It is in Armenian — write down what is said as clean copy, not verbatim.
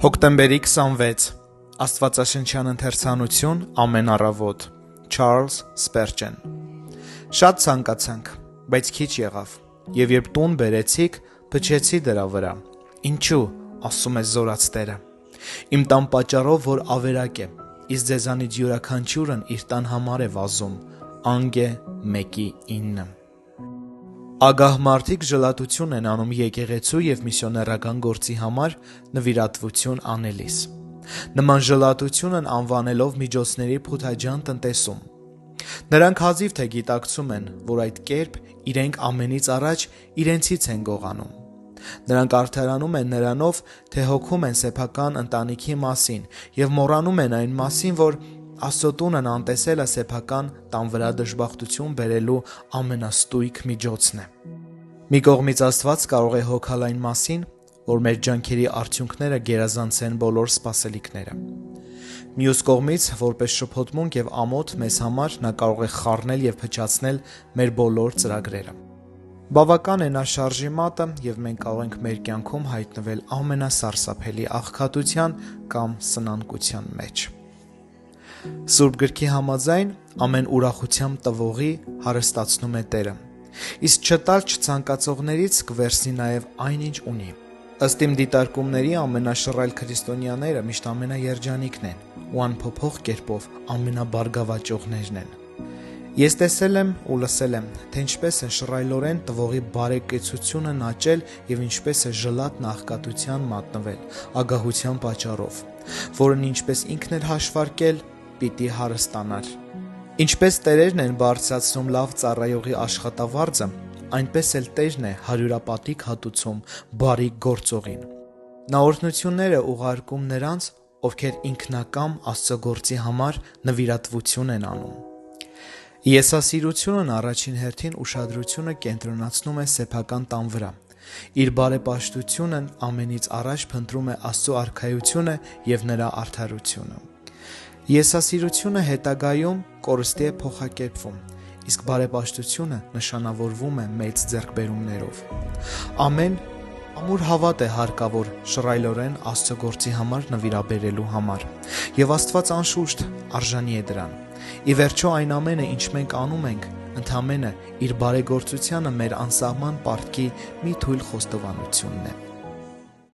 Հոկտեմբերի 26 Աստվածաշնչյան ընթերցանություն ամեն առավոտ Չարլզ Սպերջեն Շատ ցանկացանք, բայց քիչ եղավ, և երբ տուն բերեցիք, փչեցի դրա վրա։ Ինչու, ասում է զորաց Տերը, իմ տան պատճառով, որ ավերակ է, իսկ ձեզանից յուրաքանչյուրն իր տան համար է վազում, Անգ 1:9 Ագահ մարդիկ ժլատություն են անում եկեղեցու և միսիոներական գործի համար նվիրատվություն անելիս, նման ժլատությունն անվանելով միջոցների փութաջան տնտեսում։ Նրանք հազիվ թե գիտակցում են, որ այդ կերպ իրենք ամենից առաջ իրենցից են գողանում։ Նրանք արդարանում են նրանով, թե հոգում են սեփական ընտանիքի մասին և մոռանում են այն մասին, որ Աստծո տունն անտեսելը սեփական տան վրա դժբախտություն բերելու ամենաստույգ միջոցն է։ Մի կողմից Աստված կարող է հոգալ այն մասին, որ մեր ջանքերի արդյունքները գերազանցեն բոլոր սպասելիքները։ Մյուս կողմից, որպես շփոթմունք և ամոթ մեզ համար, նա կարող է խառնել և փչացնել մեր բոլոր ծրագրերը։ Բավական է նա շարժի մատը, և մենք կարող ենք մեր կյանքում հայտնվել ամենասարսափելի աղքատության կամ սնանկության մեջ։ Սուրբ գրքի համաձայն, ամեն ուրախությամբ տվողի հարստացնում է Տերը, իսկ չտալ չցանկացողներից կվերցնի նաև այն, ինչ ունի։ Ըստ իմ դիտարկումների, ամենաշռայլ քրիստոնյաները միշտ ամենաերջանիկն են ու անփոփոխ կերպով ամենաբարգավաճողներն են։ Ես տեսել եմ ու լսել եմ, թե ինչպես է շռայլորեն տվողի բարեկեցությունն աճել և ինչպես է ժլատն աղքատության մատնվել ագահության պատճառով, որն ինչպես ինքն էր հաշվարկել, պիտի հարստանար։ Ինչպես տերերն են բարձրացնում լավ ծառայողի աշխատավարձը, այնպես էլ Տերն է հարյուրապատիկ հատուցում բարիք գործողին։ Նա օրհնություններ է ուղարկում նրանց, ովքեր ինքնակամ Աստծո գործի համար նվիրատվություն են անում։ Եսասիրությունն առաջին հերթին ուշադրությունը կենտրոնացնում է սեփական տան վրա։ Իր բարեպաշտությունն ամենից առաջ փնտրում է Աստծո արքայությունը և նրա արդարությունը։ Եսասիրությունը հետագայում կորստի է փոխակերպվում, իսկ բարեպաշտությունը նշանավորվում է մեծ ձեռքբերումներով։ Ամեն ամուր հավատ է հարկավոր շռայլորեն Աստծո գործի համար նվիրաբերելու համար, և Աստված անշուշտ արժանի է դրան։ Ի վերջո այն ամենը, ինչ մենք անում ենք, ընդամենը իր բարեգործությանը մեր անսահման պարտքի մի թույլ խոստովանությունն է։